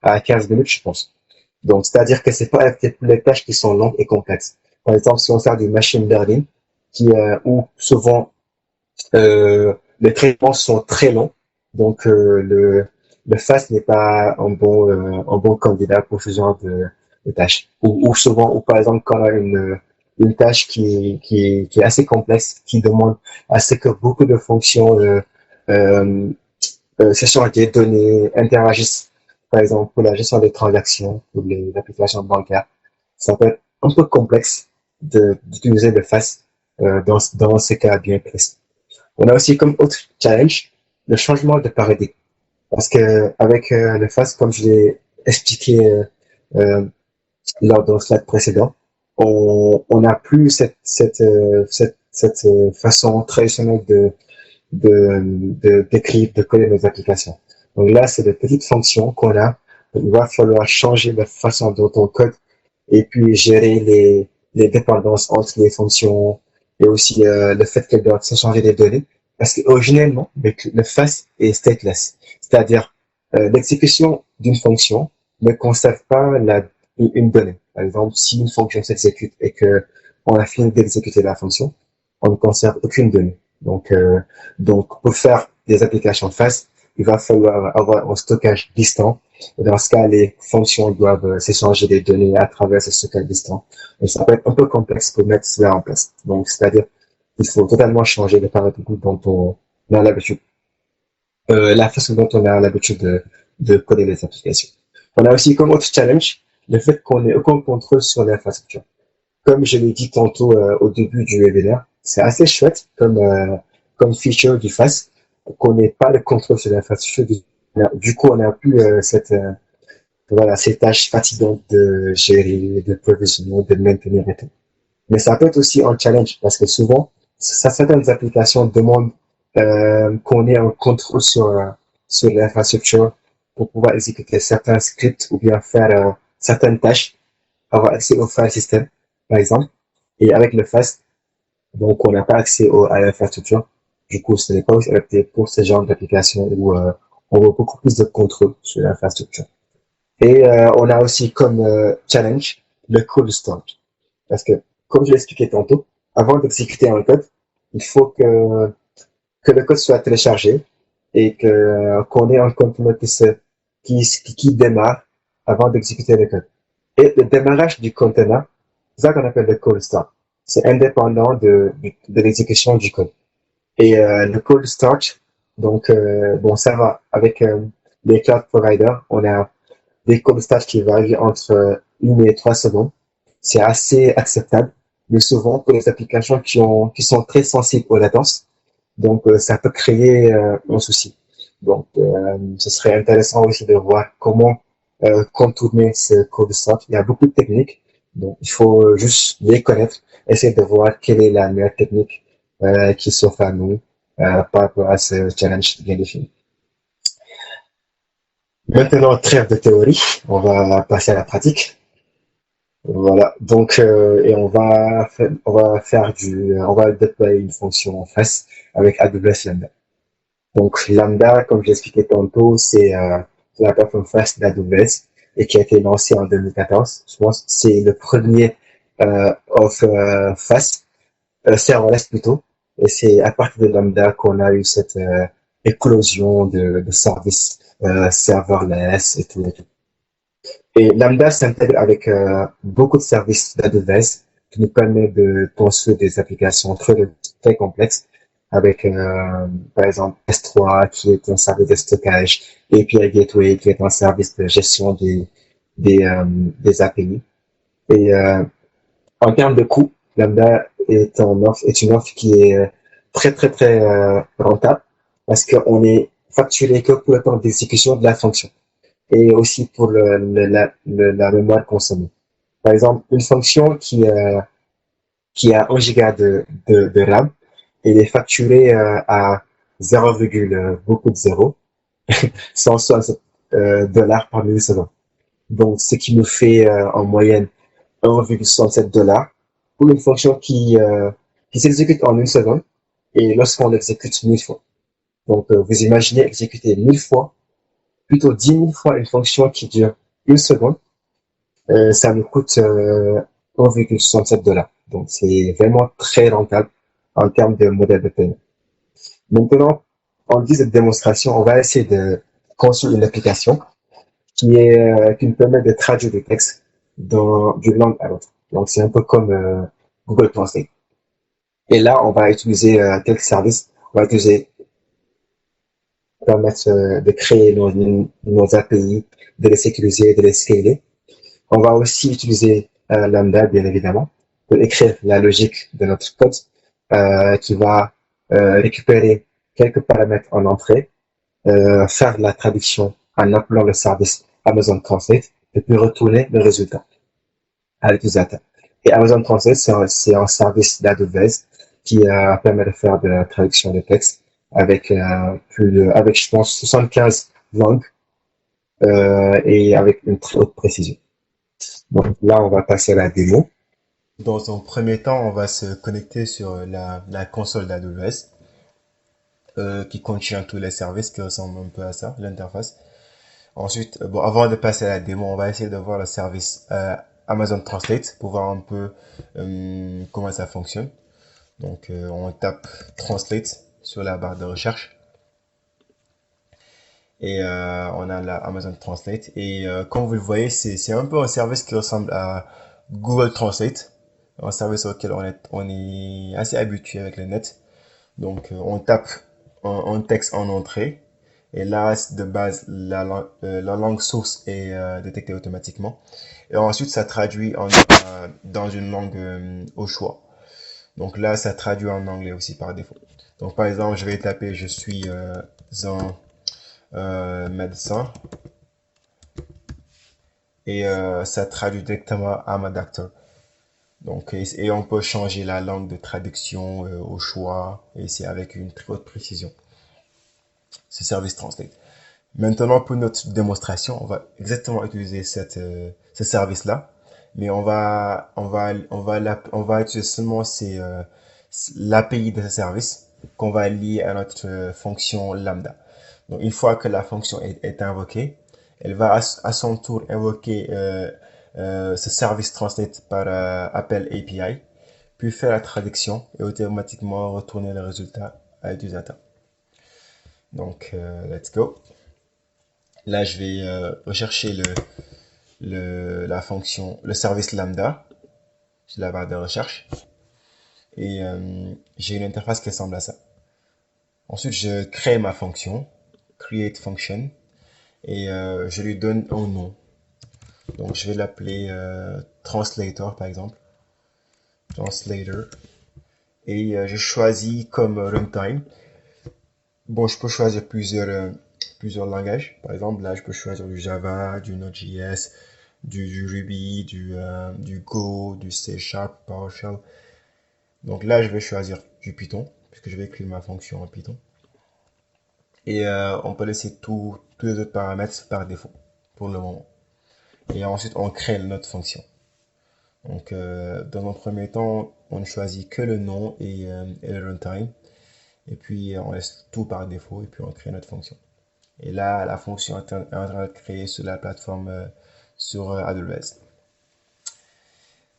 à 15 minutes, je pense. Donc, c'est-à-dire que c'est pas adapté pour les tâches qui sont longues et complexes. Par exemple, si on fait du machine learning, où souvent les traitements sont très longs, donc le FAST n'est pas un bon candidat pour ce genre de tâches. Ou souvent, ou par exemple, quand on a une tâche qui est assez complexe, qui demande à ce que beaucoup de fonctions euh, s'échangent des données, interagissent, par exemple, pour la gestion des transactions, pour les applications bancaires, ça peut être un peu complexe d'utiliser le FAST dans ces cas bien précis. On a aussi comme autre challenge le changement de paradigme. Parce que avec le FAST, comme je l'ai expliqué euh, lors d'un slide précédent, on n'a plus cette façon traditionnelle d'écrire, de coder nos applications. Donc là, c'est de petites fonctions qu'on a. Il va falloir changer la façon dont on code et puis gérer les dépendances entre les fonctions et aussi le fait qu'elles doivent s'échanger des données. Parce que originellement, le FAST est stateless, c'est-à-dire l'exécution d'une fonction ne conserve pas une donnée. Par exemple, si une fonction s'exécute et que on a fini d'exécuter la fonction, on ne conserve aucune donnée. Donc pour faire des applications FAST, il va falloir avoir un stockage distant. Dans ce cas, les fonctions doivent s'échanger des données à travers ce stockage distant. Et ça peut être un peu complexe pour mettre cela en place. Donc, c'est-à-dire qu'il faut totalement changer le paradigme dont on a l'habitude, la façon dont on a l'habitude de coder les applications. On a aussi comme autre challenge le fait qu'on n'ait aucun contrôle sur l'infrastructure. Comme je l'ai dit tantôt au début du webinaire, c'est assez chouette comme feature du FAST qu'on n'ait pas le contrôle sur l'infrastructure. Du coup, on n'a plus voilà, ces tâches fatigantes de gérer, de provisionner, de maintenir et tout. Mais ça peut être aussi un challenge parce que souvent, certaines applications demandent qu'on ait un contrôle sur l'infrastructure pour pouvoir exécuter certains scripts ou bien faire certaines tâches, avoir accès au file system, par exemple. Et avec le FAST, donc on n'a pas accès à l'infrastructure. Du coup, ce n'est pas aussi adapté pour ce genre d'application où on veut beaucoup plus de contrôle sur l'infrastructure. Et on a aussi comme challenge le cold start. Parce que, comme je l'expliquais tantôt, avant d'exécuter un code, il faut que le code soit téléchargé et qu'on ait un conteneur qui démarre avant d'exécuter le code. Et le démarrage du conteneur, c'est ça qu'on appelle le cold start. C'est indépendant de l'exécution du code. Et le cold start, donc bon, ça va avec les cloud providers, on a des cold start qui varient entre 1 et 3 secondes. C'est assez acceptable, mais souvent pour les applications qui sont très sensibles aux latences, donc ça peut créer un souci. Donc ce serait intéressant aussi de voir comment contourner ce cold start. Il y a beaucoup de techniques, donc il faut juste les connaître, essayer de voir quelle est la meilleure technique qui s'offre à nous par rapport à ce challenge bien défini. Maintenant, trêve de théorie, on va passer à la pratique. Voilà. Donc, et on va déployer une fonction en face avec AWS Lambda. Donc, Lambda, comme j'ai expliqué tantôt, c'est la plateforme FAST d'AWS et qui a été lancée en 2014. Je pense que c'est le premier of FAST, serverless plutôt. Et c'est à partir de Lambda qu'on a eu cette éclosion de services serverless et tout. Et Lambda s'intègre avec beaucoup de services d'AWS qui nous permet de construire des applications très complexes avec, par exemple, S3 qui est un service de stockage, API Gateway qui est un service de gestion des API. Et en termes de coût, Lambda est une offre qui est très rentable parce qu'on est facturé que pour le temps d'exécution de la fonction et aussi pour la mémoire consommée. Par exemple, une fonction qui a 1 giga de RAM, elle est facturée à 0, beaucoup de zéros, 160 dollars par milliseconde. Donc, ce qui nous fait en moyenne 1,67 dollars pour une fonction qui s'exécute en une seconde et lorsqu'on l'exécute 1000 fois. Donc, vous imaginez exécuter 1000 fois, plutôt 10 000 fois une fonction qui dure une seconde, ça nous coûte 1,67 dollars. Donc, c'est vraiment très rentable en termes de modèle de paiement. Maintenant, en guise de démonstration, on va essayer de construire une application qui nous permet de traduire des textes d'une langue à l'autre. Donc, c'est un peu comme Google Translate. Et là, on va utiliser quelques services. On va utiliser permettre de créer nos API, de les sécuriser, de les scaler. On va aussi utiliser Lambda, bien évidemment, pour écrire la logique de notre code qui va récupérer quelques paramètres en entrée, faire la traduction en appelant le service Amazon Translate et puis retourner le résultat à l'utilisateur. Et Amazon Translate, c'est un service d'AWS qui permet de faire de la traduction de texte avec avec je pense 75 langues et avec une très haute précision. Donc là, on va passer à la démo. Dans un premier temps, on va se connecter sur la console d'AWS qui contient tous les services qui ressemblent un peu à ça, l'interface. Ensuite, bon, avant de passer à la démo, on va essayer de voir le service Amazon Translate pour voir un peu comment ça fonctionne. Donc, on tape Translate sur la barre de recherche et on a la Amazon Translate. Et comme vous le voyez, c'est un peu un service qui ressemble à Google Translate, un service auquel on est assez habitué avec le net. Donc, on tape un texte en entrée. Et là, de base, la langue source est détectée automatiquement. Et ensuite, ça traduit dans une langue au choix. Donc là, ça traduit en anglais aussi par défaut. Donc par exemple, je vais taper je suis un médecin et ça traduit directement I'm a doctor. Donc, et on peut changer la langue de traduction au choix et c'est avec une très haute précision. Ce service Translate. Maintenant, pour notre démonstration, on va exactement utiliser ce service-là, mais on va utiliser seulement l'API de ce service qu'on va lier à notre fonction lambda. Donc, une fois que la fonction est invoquée, elle va à son tour invoquer ce service translate par appel API, puis faire la traduction et automatiquement retourner le résultat à l'utilisateur. Donc, let's go. Là, je vais rechercher la fonction, le service lambda sur la barre de recherche. Et j'ai une interface qui ressemble à ça. Ensuite, je crée ma fonction, create function, et je lui donne un nom. Donc, je vais l'appeler translator, par exemple. Translator. Et je choisis comme runtime. Bon, je peux choisir plusieurs langages. Par exemple, là, je peux choisir du Java, du Node.js, du Ruby, du Go, du C Sharp, PowerShell. Donc là, je vais choisir du Python, puisque je vais écrire ma fonction en Python. Et on peut laisser tous les autres paramètres par défaut, pour le moment. Et ensuite, on crée notre fonction. Donc, dans un premier temps, on ne choisit que le nom et le runtime. Et puis, on laisse tout par défaut, et puis on crée notre fonction. Et là, la fonction est en train de créer sur la plateforme sur AWS.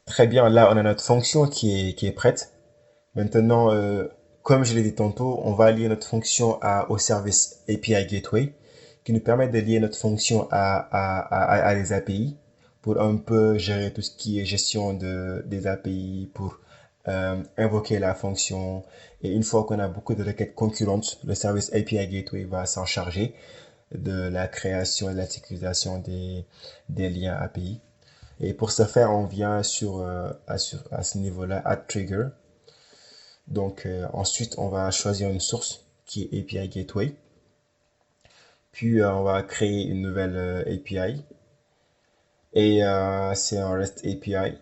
Très bien, là, on a notre fonction qui est prête. Maintenant, comme je l'ai dit tantôt, on va lier notre fonction au service API Gateway qui nous permet de lier notre fonction à des API pour un peu gérer tout ce qui est gestion des API, pour invoquer la fonction. Et une fois qu'on a beaucoup de requêtes concurrentes, le service API Gateway va s'en charger de la création et de la sécurisation des liens API. Et pour ce faire, on vient à ce niveau-là, add trigger. Donc ensuite, on va choisir une source qui est API Gateway. Puis on va créer une nouvelle API. Et c'est un REST API.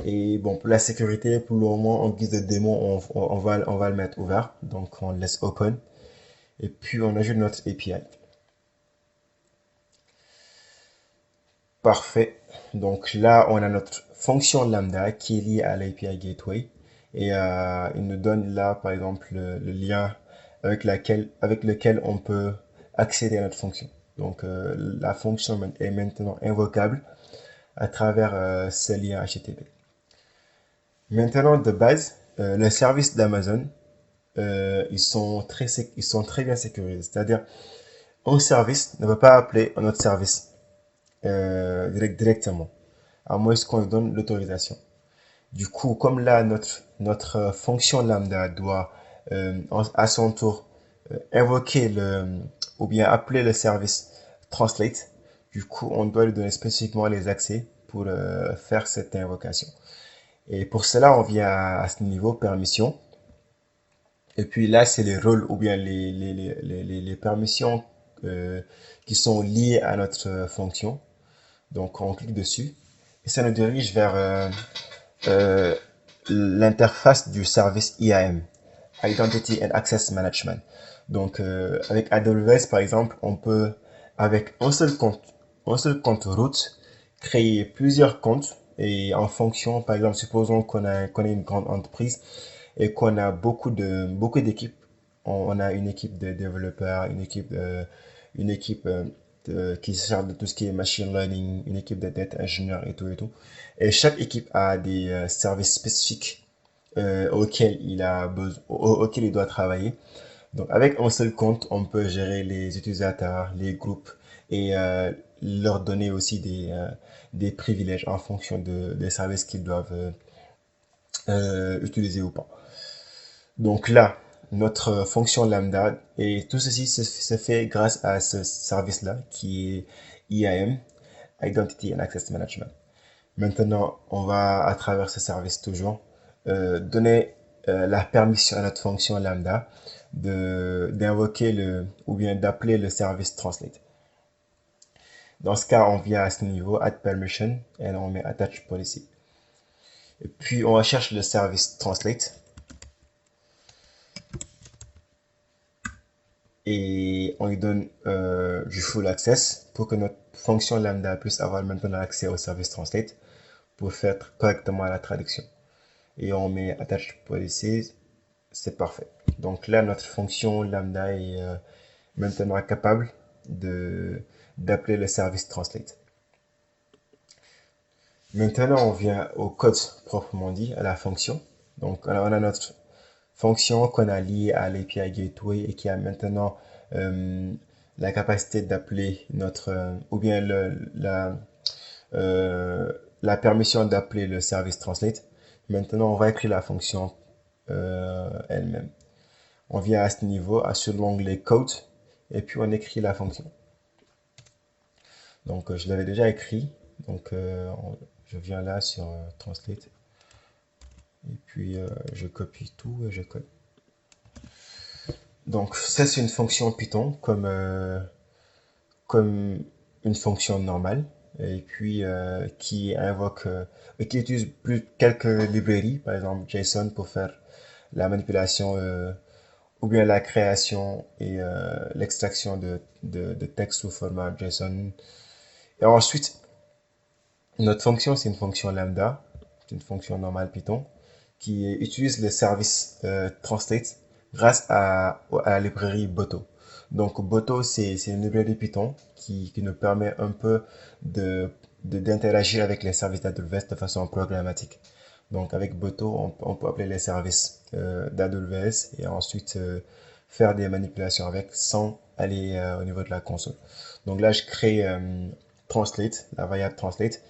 Et bon, pour la sécurité, pour le moment, en guise de démo, on va le mettre ouvert. Donc on le laisse open. Et puis on ajoute notre API. Parfait. Donc là, on a notre fonction lambda qui est liée à l'API Gateway. Et il nous donne là, par exemple, le lien avec lequel on peut accéder à notre fonction. Donc la fonction est maintenant invocable à travers ce lien HTTP. Maintenant, de base, les services d'Amazon, ils sont très bien sécurisés. C'est-à-dire, un service ne va pas appeler un autre service directement, à moins qu'on lui donne l'autorisation. Du coup, comme là, notre fonction lambda doit à son tour invoquer ou bien appeler le service translate, du coup, on doit lui donner spécifiquement les accès pour faire cette invocation. Et pour cela, on vient à ce niveau permission. Et puis là, c'est les rôles ou bien les permissions qui sont liées à notre fonction. Donc, on clique dessus et ça nous dirige vers euh, l'interface du service IAM, Identity and Access Management. Donc, avec AWS, par exemple, on peut, avec un seul compte root, créer plusieurs comptes et en fonction, par exemple, supposons qu'on a une grande entreprise et qu'on a beaucoup d'équipes. On a une équipe de développeurs, une équipe qui se charge de tout ce qui est machine learning, une équipe de data ingénieurs et tout et tout. Et chaque équipe a des services spécifiques auxquels il doit travailler. Donc, avec un seul compte, on peut gérer les utilisateurs, les groupes et leur donner aussi des privilèges en fonction des services qu'ils doivent utiliser ou pas. Donc là, notre fonction lambda et tout ceci se fait grâce à ce service-là qui est IAM, Identity and Access Management. Maintenant, on va à travers ce service toujours donner la permission à notre fonction lambda d'invoquer ou bien d'appeler le service translate. Dans ce cas, on vient à ce niveau, add permission, et on met attach policy. Et puis, on recherche le service translate. Et on lui donne du full access pour que notre fonction lambda puisse avoir maintenant accès au service translate pour faire correctement la traduction. Et on met attach policies, c'est parfait. Donc là, notre fonction lambda est maintenant capable d'appeler le service translate. Maintenant, on vient au code proprement dit, à la fonction. Donc, on a notre fonction qu'on a liée à l'API Gateway et qui a maintenant euh, la capacité d'appeler ou bien euh, la permission d'appeler le service translate. Maintenant, on va écrire la fonction elle-même. On vient à ce niveau, sur l'onglet code, et puis on écrit la fonction. Donc, je l'avais déjà écrit. Donc, je viens là sur translate. Et puis, je copie tout et je colle. Donc, ça, c'est une fonction Python comme une fonction normale. Et puis, qui utilise quelques librairies, par exemple JSON pour faire la manipulation ou bien la création et l'extraction de texte sous format JSON. Et ensuite, notre fonction, c'est une fonction lambda, c'est une fonction normale Python, qui utilise le service translate grâce à la librairie Boto. Donc Boto, c'est une librairie Python qui nous permet un peu d'interagir avec les services d'AWS de façon programmatique. Donc avec Boto, on peut appeler les services d'AWS et ensuite faire des manipulations avec sans aller au niveau de la console. Donc là, je crée translate, la variable translate,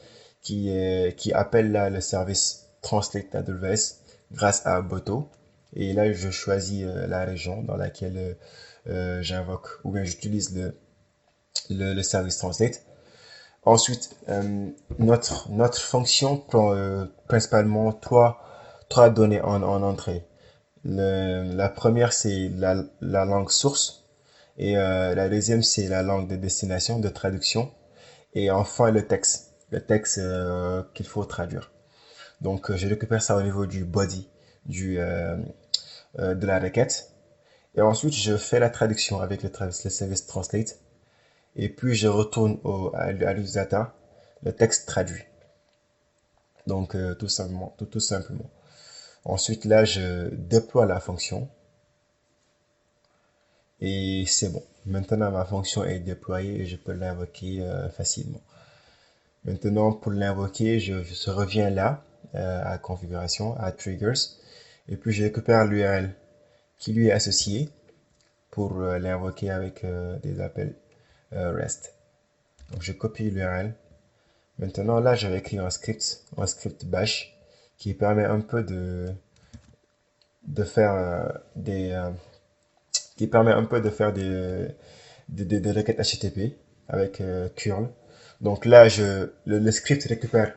qui appelle là le service translate AWS grâce à Boto. Et là, je choisis la région dans laquelle j'invoque ou bien j'utilise le service Translate. Ensuite, notre fonction prend principalement trois données en entrée. La première, c'est la langue source. Et la deuxième, c'est la langue de destination, de traduction. Et enfin, le texte qu'il faut traduire. Donc, je récupère ça au niveau du body de la requête. Et ensuite, je fais la traduction avec le service Translate. Et puis, je retourne à l'utilisateur le texte traduit. Donc, tout simplement. Ensuite, là, je déploie la fonction. Et c'est bon. Maintenant, ma fonction est déployée et je peux l'invoquer facilement. Maintenant, pour l'invoquer, je reviens là, à configuration, à triggers, et puis je récupère l'URL qui lui est associé pour l'invoquer avec des appels REST. Donc, je copie l'URL. Maintenant, là, je vais écrire un script bash qui permet un peu de faire qui permet un peu de faire des requêtes HTTP avec curl. Donc là, le script récupère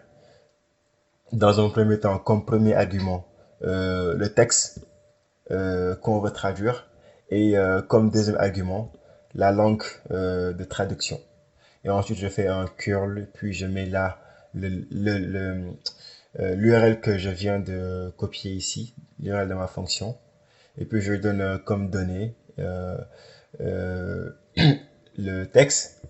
dans un premier temps comme premier argument le texte qu'on veut traduire et comme deuxième argument la langue de traduction. Et ensuite, je fais un curl, puis je mets là l'URL que je viens de copier ici, l'URL de ma fonction. Et puis, je lui donne comme donnée euh, le texte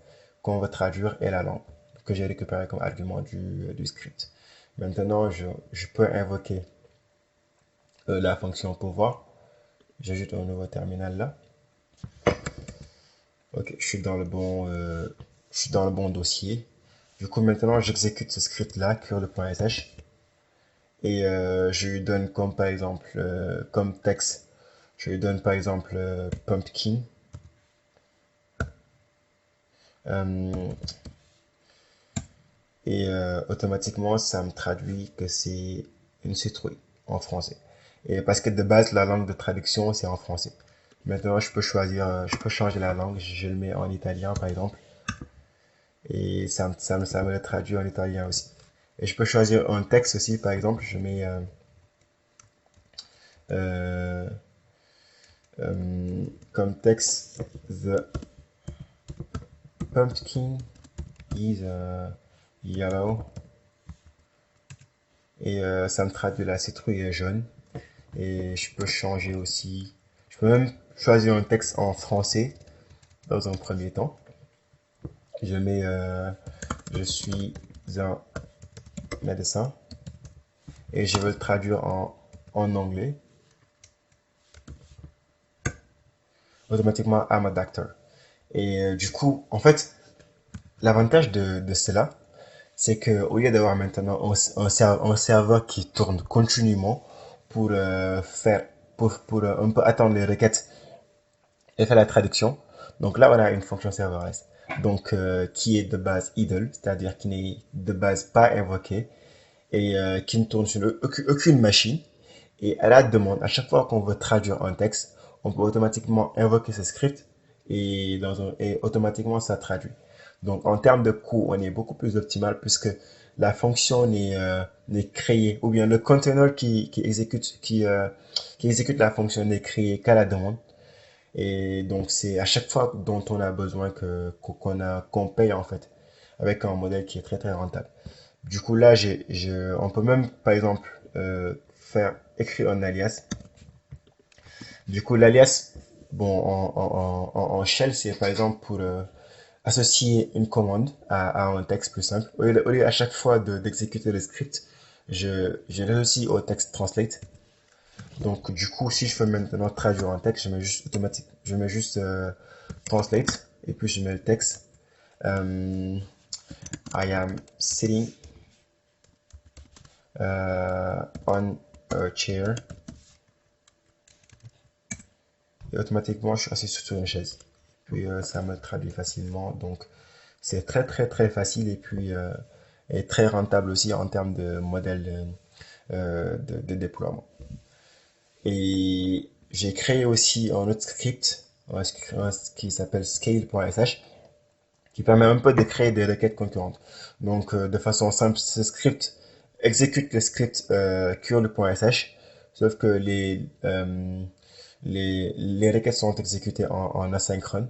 qu'on va traduire et la langue que j'ai récupéré comme argument du script. Maintenant, je peux invoquer la fonction pouvoir. J'ajoute un nouveau terminal là. Ok, je suis dans le bon dossier. Du coup, maintenant, j'exécute ce script là, curl.sh, et je lui donne comme par exemple, comme texte, je lui donne par exemple pumpkin. Euh, et automatiquement, ça me traduit que c'est une citrouille en français. Et parce que de base, la langue de traduction, c'est en français. Maintenant, je peux changer la langue, je le mets en italien par exemple, et ça me le traduit en italien aussi. Et je peux choisir un texte aussi, par exemple, je mets euh, comme texte The pumpkin is yellow, et ça me traduit la citrouille jaune. Et je peux changer aussi, je peux même choisir un texte en français dans un premier temps. Je mets je suis un médecin et je veux le traduire en anglais. Automatiquement, I'm a doctor. Et du coup, en fait, l'avantage de cela, c'est que au lieu d'avoir maintenant un serveur qui tourne continuellement pour pour un peu attendre les requêtes et faire la traduction. Donc là, on a une fonction serverless, donc qui est de base idle, c'est-à-dire qui n'est de base pas invoquée et qui ne tourne sur aucune machine. Et à la demande, à chaque fois qu'on veut traduire un texte, on peut automatiquement invoquer ce script et automatiquement ça traduit. Donc en termes de coût, on est beaucoup plus optimal puisque la fonction n'est créée, ou bien le container qui exécute la fonction n'est créé qu'à la demande. Et donc, c'est à chaque fois dont on a besoin qu'on paye, en fait, avec un modèle qui est très, très rentable. Du coup, là, on peut même, par exemple, écrire un alias. Du coup, l'alias, bon, en shell, c'est par exemple pour associer une commande à un texte plus simple. Au lieu à chaque fois d'exécuter le script, je l'associe au texte translate. Donc, du coup, si je veux maintenant traduire un texte, je mets juste translate et puis je mets le texte. I am sitting on a chair et automatiquement je suis assis sur une chaise. Puis ça me traduit facilement. Donc, c'est très très très facile et puis et très rentable aussi en termes de modèle de déploiement. Et j'ai créé aussi un autre script qui s'appelle scale.sh qui permet un peu de créer des requêtes concurrentes. Donc, de façon simple, ce script exécute le script curl.sh, sauf que les requêtes sont exécutées en asynchrone.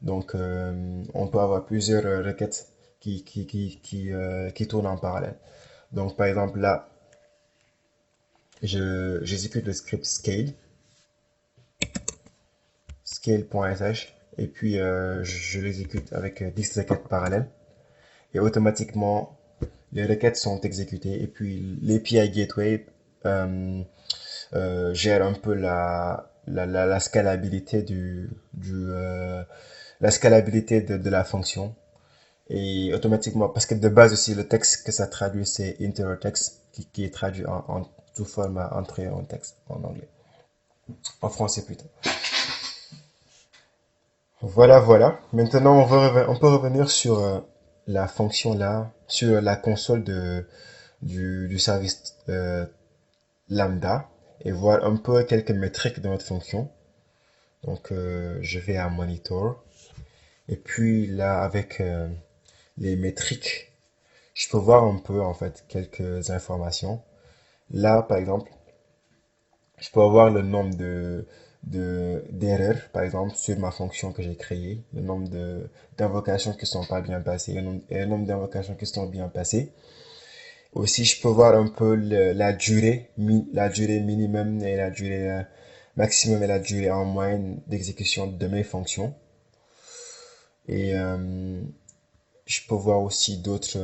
Donc, on peut avoir plusieurs requêtes qui tournent en parallèle. Donc, par exemple, là, j'exécute le script scale.sh, et puis je l'exécute avec 10 requêtes parallèles. Et automatiquement, les requêtes sont exécutées. Et puis, l'API Gateway gère un peu la scalabilité la scalabilité de la fonction. Et automatiquement, parce que de base aussi, le texte que ça traduit, c'est integer text, qui est traduit en tout format entrée en texte, en anglais. En français plutôt. Voilà, voilà. Maintenant, on peut revenir sur la fonction là, sur la console du service lambda, et voir un peu quelques métriques de notre fonction. Donc, je vais à monitor. Et puis là, avec les métriques, je peux voir un peu en fait quelques informations. Là, par exemple, je peux avoir le nombre d'erreurs, par exemple, sur ma fonction que j'ai créée, le nombre d'invocations qui sont pas bien passées et le nombre d'invocations qui sont bien passées. Aussi, je peux voir un peu la durée minimum et la durée maximum et la durée en moyenne d'exécution de mes fonctions. Et je peux voir aussi d'autres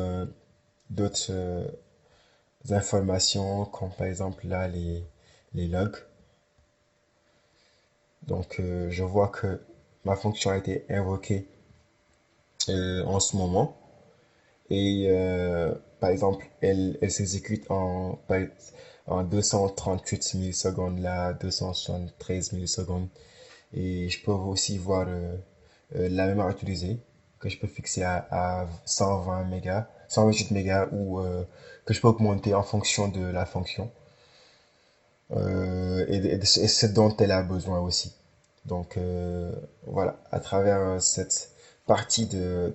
informations, comme par exemple là les logs. Donc, je vois que ma fonction a été invoquée en ce moment. Et par exemple, elle s'exécute en 238 millisecondes là, 273 millisecondes. Et je peux aussi voir la mémoire utilisée que je peux fixer à 120 mégas, 128 mégas ou que je peux augmenter en fonction de la fonction et ce dont elle a besoin aussi. Donc voilà, à travers cette partie de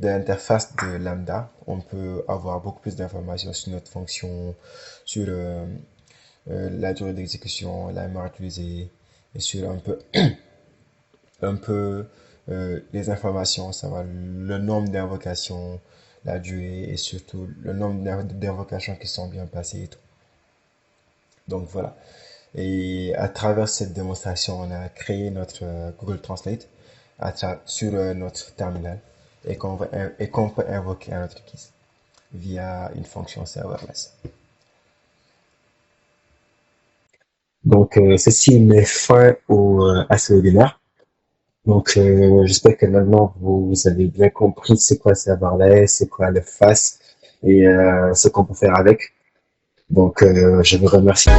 l'interface de Lambda, on peut avoir beaucoup plus d'informations sur notre fonction, sur la durée d'exécution, la mémoire utilisée, et sur un peu les informations, ça va le nombre d'invocations, la durée et surtout le nombre d'invocations qui sont bien passées et tout. Donc voilà. Et à travers cette démonstration, on a créé notre Google Translate sur notre terminal et qu'on peut invoquer à notre guise via une fonction serverless. Donc, ceci met fin à ce webinaire. Donc, j'espère que maintenant vous avez bien compris c'est quoi serverless, c'est quoi le FAS et ce qu'on peut faire avec. Donc, je vous remercie.